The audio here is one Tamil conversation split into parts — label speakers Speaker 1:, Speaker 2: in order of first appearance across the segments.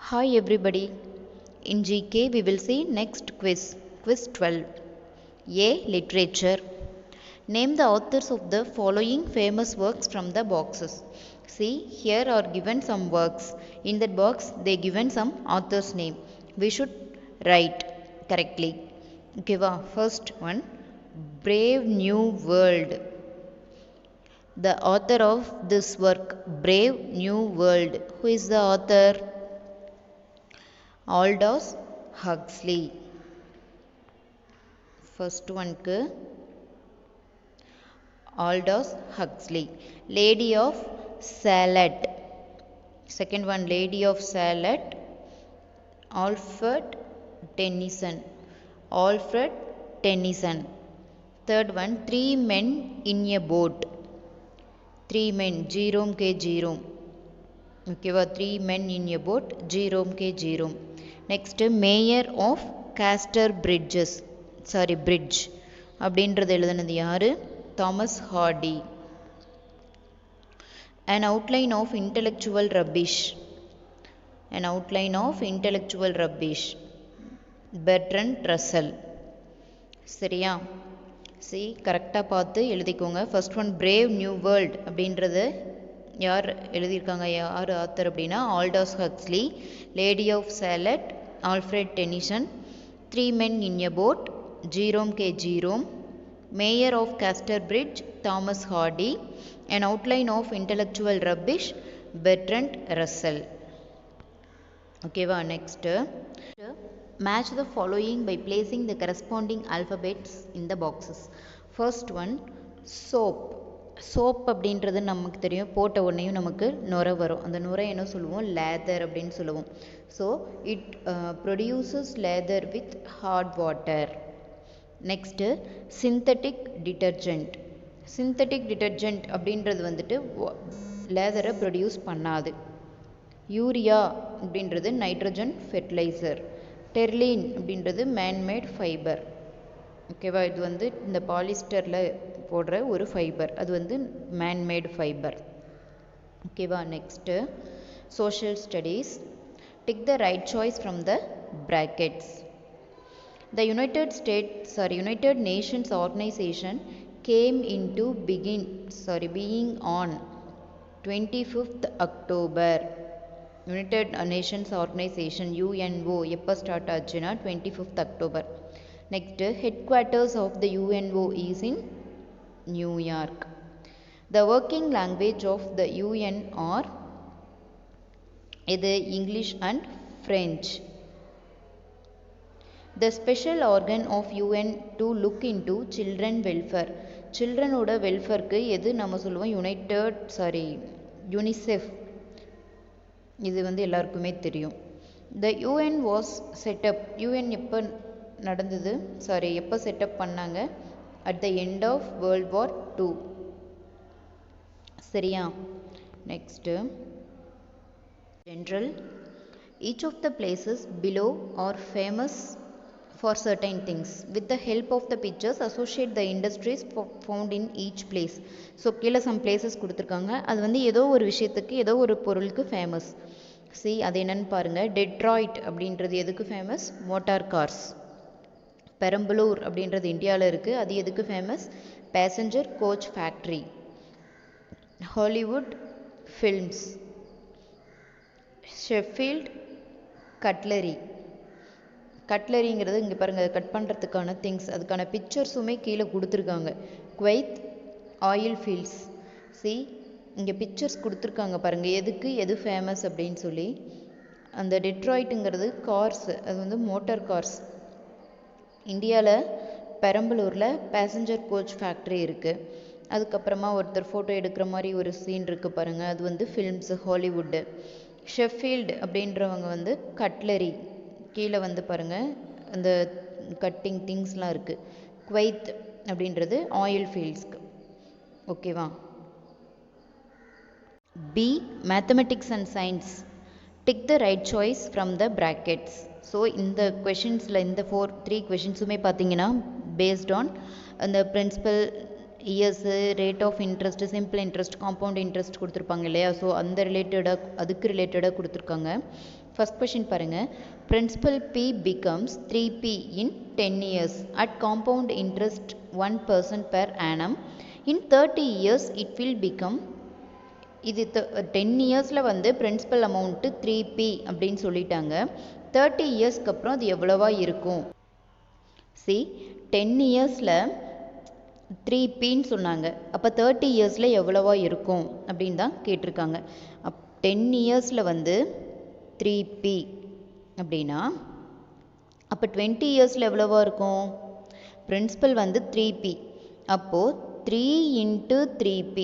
Speaker 1: Hi everybody. In GK we will see next quiz. Quiz 12. A. Literature. Name the authors of the following famous works from the boxes. See, here are given some works. In that box they given some author's name. We should write correctly. Okay, first one, Brave New World. The author of this work, Brave New World. Who is the author? Aldous Huxley. First one ku Aldous Huxley. Lady of Salad. Second one, Lady of Salad, Alfred Tennyson. Alfred Tennyson. Third one, Three Men in a Boat. Three Men, Jerome K. Jerome. Okay, Three Men in a Boat, Jerome K. Jerome. Next, Mayor of Castor Bridges. Bridge. அப்படின்றது எழுதுனது யாரு? Thomas Hardy. An outline of intellectual rubbish. An outline of intellectual rubbish. Bertrand Russell. சரியா? See, கரெக்டாக பார்த்து எழுதிக்கோங்க. First one, brave new world அப்படின்றது யார் எழுதியிருக்காங்க, யார் ஆத்தர் அப்படின்னா Aldous Huxley. Lady of Shalott, Alfred Tennyson. Three men in a boat, Jerome K Jerome. Mayor of Casterbridge பிரிட்ஜ், Thomas Hardy. An outline of intellectual rubbish, Bertrand Russell. ஓகேவா? Next, match the following by placing the corresponding alphabets in the boxes. First one, soap. Soap அப்படின்றது நமக்கு தெரியும், போட்ட உடனேயும் நமக்கு நுரை வரும். அந்த நுரை என்ன சொல்லுவோம்? லேதர் அப்படின்னு சொல்லுவோம். So it produces leather with hot water. Next, synthetic detergent. Synthetic detergent அப்படின்றது வந்துட்டு லேதரை ப்ரொடியூஸ் பண்ணாது. யூரியா அப்படின்றது நைட்ரஜன் ஃபெர்டிலைசர். டெர்லின் அப்படின்றது மேன்மேட் ஃபைபர். ஓகேவா? இது வந்து இந்த பாலிஸ்டரில் போடுற ஒரு ஃபைபர், அது வந்து மேன்மேட் ஃபைபர். ஓகேவா? Next, social studies. Tick the right choice from the brackets. The United Nations Organization came into being on 25th October. United Nations Organization UNO எப்போ ஸ்டார்ட் ஆச்சுன்னா 25th October. Next, headquarters of the UNO is in New York. The working language of the UN are either English and French. The special organ of UN to look into children welfare. சில்ட்ரனோட வெல்ஃபேருக்கு எது நம்ம சொல்லுவோம்? யூனிசெஃப். இது வந்து எல்லாருக்குமே தெரியும். The UN was set up. UN எப்போ நடந்தது? எப்போ செட்டப் பண்ணாங்க? at the end of World War II. சரியா? Next, general. Each of the places below are famous for certain things. With the help of the pictures, associate the industries found in each place. So கீழே சம் பிளேசஸ் கொடுத்துருக்காங்க, அது வந்து ஏதோ ஒரு விஷயத்துக்கு ஏதோ ஒரு பொருளுக்கு ஃபேமஸ். அது என்னன்னு பாருங்கள். டெட்ராய்ட் அப்படின்றது எதுக்கு ஃபேமஸ்? Motor cars. பெரம்பலூர் அப்படின்றது இந்தியாவில் இருக்குது, அது எதுக்கு famous? Passenger coach factory. Hollywood films. Sheffield cutlery. கட்லரிங்கிறது இங்கே பாருங்கள், கட் பண்ணுறதுக்கான திங்ஸ், அதுக்கான பிக்சர்ஸுமே கீழே கொடுத்துருக்காங்க. Kuwait oil fields. இங்கே பிக்சர்ஸ் கொடுத்துருக்காங்க பாருங்கள், எதுக்கு எது ஃபேமஸ் அப்படின்னு சொல்லி. அந்த டெட்ராய்ட்டுங்கிறது கார்ஸ், அது வந்து மோட்டார் கார்ஸ். இந்தியாவில் பெரம்பலூரில் பேசஞ்சர் கோச் ஃபேக்ட்ரி இருக்குது. அதுக்கப்புறமா ஒருத்தர் ஃபோட்டோ எடுக்கிற மாதிரி ஒரு சீன் இருக்குது பாருங்கள், அது வந்து ஃபில்ம்ஸு, ஹாலிவுட்டு. ஷெஃபீல்டு அப்படின்றவங்க வந்து கட்லரி, கீழே வந்து பாருங்கள் அந்த கட்டிங் திங்ஸ்லாம் இருக்குது. குவைத் அப்படின்றது ஆயில் ஃபீல்ட்ஸ்க்கு. ஓகேவா? B, mathematics and science. Tick the right choice from the brackets. So இந்த கொஷின்ஸில் இந்த 3 கொஷின்ஸுமே பார்த்தீங்கன்னா பேஸ்ட் ஆன் அந்த principal years, rate of interest, simple interest, compound interest கொடுத்துருப்பாங்க இல்லையா? ஸோ அந்த அதுக்கு ரிலேட்டடாக கொடுத்துருக்காங்க. ஃபர்ஸ்ட் கொஷின் பாருங்கள். Principal P becomes 3P in 10 years at compound interest 1% per annum. In 30 years it will become, இது 10 இயர்ஸில் வந்து பிரின்சிபல் அமௌண்ட்டு 3P அப்படின்னு சொல்லிட்டாங்க. 30 இயர்ஸ்க்கு அப்புறம் அது எவ்வளவா இருக்கும்? 10 இயர்ஸில் 3Pன்னு சொன்னாங்க. அப்போ 30 இயர்ஸில் எவ்வளவா இருக்கும் அப்படின்னு தான் கேட்டிருக்காங்க. 10 இயர்ஸில் வந்து 3P அப்படின்னா அப்போ 20 இயர்ஸில் எவ்வளவா இருக்கும்? பிரின்சிபல் வந்து 3P, அப்போது 3 இன்ட்டு 3P.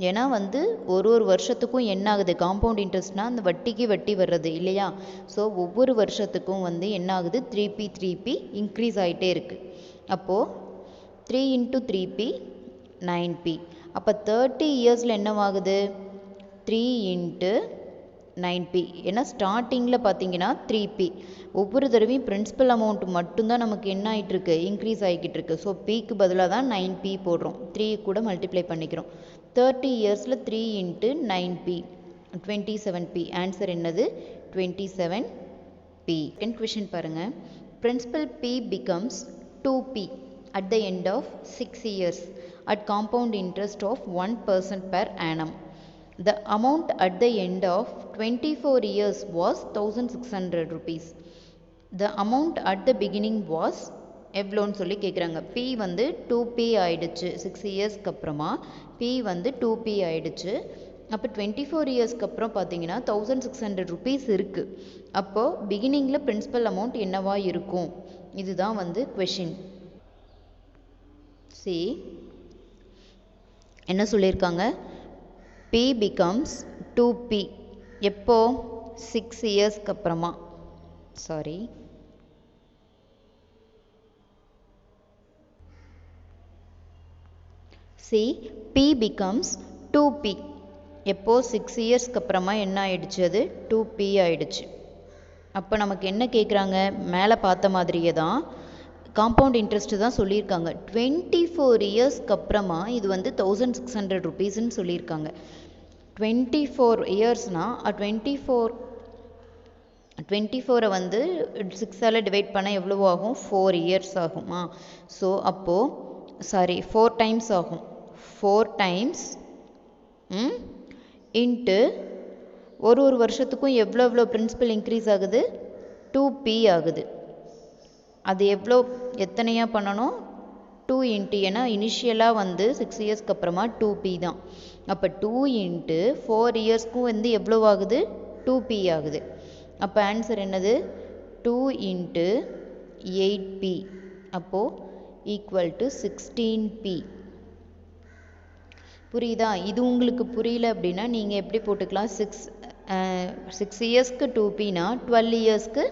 Speaker 1: ஏன்னா வந்து ஒரு வருஷத்துக்கும் என்ன ஆகுது? காம்பவுண்ட் இன்ட்ரெஸ்ட்னால் அந்த வட்டிக்கு வட்டி வர்றது இல்லையா? ஸோ ஒவ்வொரு வருஷத்துக்கும் வந்து என்ன ஆகுது? 3P இன்க்ரீஸ் ஆகிட்டே இருக்குது. அப்போது 3 இன்ட்டு 3P 9P. அப்போ 30 இயர்ஸில் என்னவாகுது? 3 இன்ட்டு 9P. ஏன்னா ஸ்டார்டிங்கில் பார்த்தீங்கன்னா 3P. ஒவ்வொரு தடவையும் பிரின்சிபல் அமௌண்ட் மட்டும்தான் நமக்கு என்ன ஆகிட்டுருக்கு? இன்க்ரீஸ் ஆகிக்கிட்டு இருக்கு. ஸோ Pக்கு பதிலாக தான் 9P போடுறோம். 3 கூட மல்டிப்ளை பண்ணிக்கிறோம். 30 இயர்ஸில் 3 இன்ட்டு 9P 27P. ஆன்சர் என்னது? 27P. செகண்ட் கொஷின் பாருங்கள். Principal P becomes 2P at the end of 6 years at compound interest of 1% per annum. The amount at the end of 24 years was 1600 rupees. The amount at the beginning was எவ்வளோன்னு சொல்லி கேட்குறாங்க. P வந்து 2P ஆயிடுச்சு. 6 இயர்ஸ்க்கு அப்புறமா P வந்து 2P ஆயிடுச்சு. அப்போ 24 இயர்ஸ்க்கு அப்புறம் பார்த்தீங்கன்னா 1600 rupees இருக்குது. அப்போது பிகினிங்கில் பிரின்சிபல் அமௌண்ட் என்னவா இருக்கும்? இதுதான் வந்து கொஷின். என்ன சொல்லியிருக்காங்க? P becomes 2P எப்போ? 6 இயர்ஸ்க்கு அப்புறமா. P becomes 2P எப்போ? 6 இயர்ஸ்க்கு அப்புறமா என்ன ஆயிடுச்சு? அது 2P ஆயிடுச்சு. அப்போ நமக்கு என்ன கேட்குறாங்க? மேலே பார்த்த மாதிரியே தான் காம்பவுண்ட் இன்ட்ரெஸ்ட் தான் சொல்லியிருக்காங்க. 24 இயர்ஸ்க்கு அப்புறமா இது வந்து 1600 rupeesன்னு சொல்லியிருக்காங்க. 24 இயர்ஸ்னால் 24 வந்து 6ஆல் டிவைட் பண்ண எவ்வளோ ஆகும்? 4 இயர்ஸ் ஆகுமா? ஸோ அப்போது 4 டைம்ஸ் ஆகும். 4 டைம்ஸ் இன்ட்டு ஒரு வருஷத்துக்கும் எவ்வளோ பிரின்சிபல் இன்க்ரீஸ் ஆகுது? 2P ஆகுது. அது எத்தனையாக பண்ணணும்? 2 இன்ட்டு, ஏன்னா இனிஷியலாக வந்து 6 இயர்ஸ்க்கு அப்புறமா 2P தான். அப்போ 2 இன்ட்டு 4 இயர்ஸ்க்கும் வந்து எவ்வளோ ஆகுது? 2P ஆகுது. அப்போ ஆன்சர் என்னது? 2 இன்ட்டு 8P. அப்போது ஈக்குவல் டு 16P. புரியுதா? இது உங்களுக்கு புரியல அப்படின்னா நீங்கள் எப்படி போட்டுக்கலாம்? 6 இயர்ஸ்க்கு 2Pனா 12 இயர்ஸ்க்கு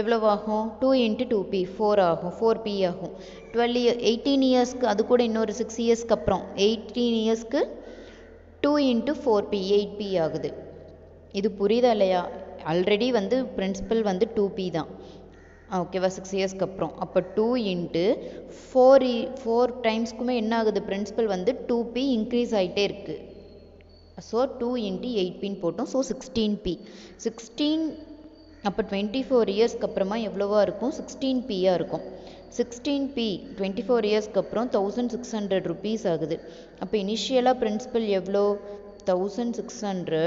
Speaker 1: எவ்வளவாகும்? 2 இன்ட்டு 2P 4 ஆகும். 4P ஆகும். 18 இயர்ஸ்க்கு அது கூட இன்னொரு 6 இயர்ஸ்க்கு அப்புறம் 18 இயர்ஸ்க்கு 2 இன்ட்டு 4P 8P ஆகுது. இது புரியுதா இல்லையா? ஆல்ரெடி வந்து பிரின்சிபல் வந்து 2P தான். ஓகேவா? 6 இயர்ஸ்க்கு அப்புறம். அப்போ 2 இன்ட்டு 4 டைம்ஸ்க்குமே என்ன ஆகுது? பிரின்சிபல் வந்து 2P இன்க்ரீஸ் ஆகிட்டே இருக்குது. ஸோ 2 இன்ட்டு 8Pன்னு போட்டோம். So 16P. 16 அப்போ 24 இயர்ஸ்க்கு அப்புறமா எவ்வளவா இருக்கும்? 16Pயாக இருக்கும். 16P 24 இயர்ஸ்க்கு அப்புறம் 1600 rupees ஆகுது. அப்போ இனிஷியலாக பிரின்சிபல் எவ்வளோ? 1600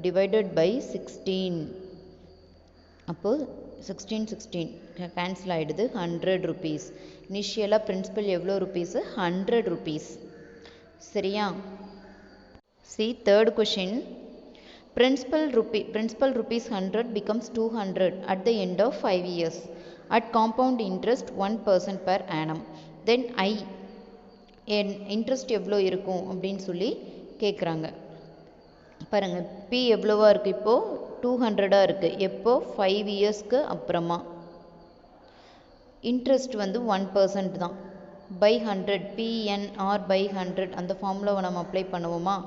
Speaker 1: டிவைடட் பை 16. அப்போது 16 கேன்சல் ஆகிடுது. 100 rupees. இனிஷியலாக பிரின்சிபல் எவ்வளோ ருபீஸு? 100 rupees. சரியா? Third question. Principal rupees 100 becomes 200 at the end of 5 years at compound interest 1% per annum. Then interest எவ்வளோ இருக்கும் அப்படின்னு சொல்லி கேட்குறாங்க. பாருங்கள், P எவ்வளோவா இருக்குது? இப்போது 200 இருக்குது. எப்போ? 5 இயர்ஸ்க்கு அப்புறமா. இன்ட்ரெஸ்ட் வந்து 1% தான். பை 100 PNR by 100 அந்த ஃபார்முலாவை நம்ம அப்ளை பண்ணுவோமா?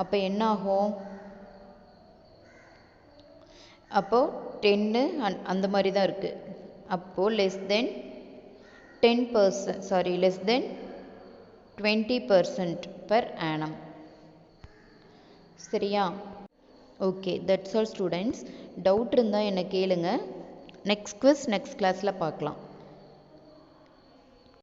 Speaker 1: அப்போ என்ன ஆகும்? அப்போது 10 அந்த மாதிரி தான் இருக்குது. அப்போது லெஸ் தென் 20% per annum. சரியா? Okay, that's all students. Doubt இருந்தால் என்னை கேளுங்க. நெக்ஸ்ட் குவிஸ் நெக்ஸ்ட் கிளாஸில் பார்க்கலாம்.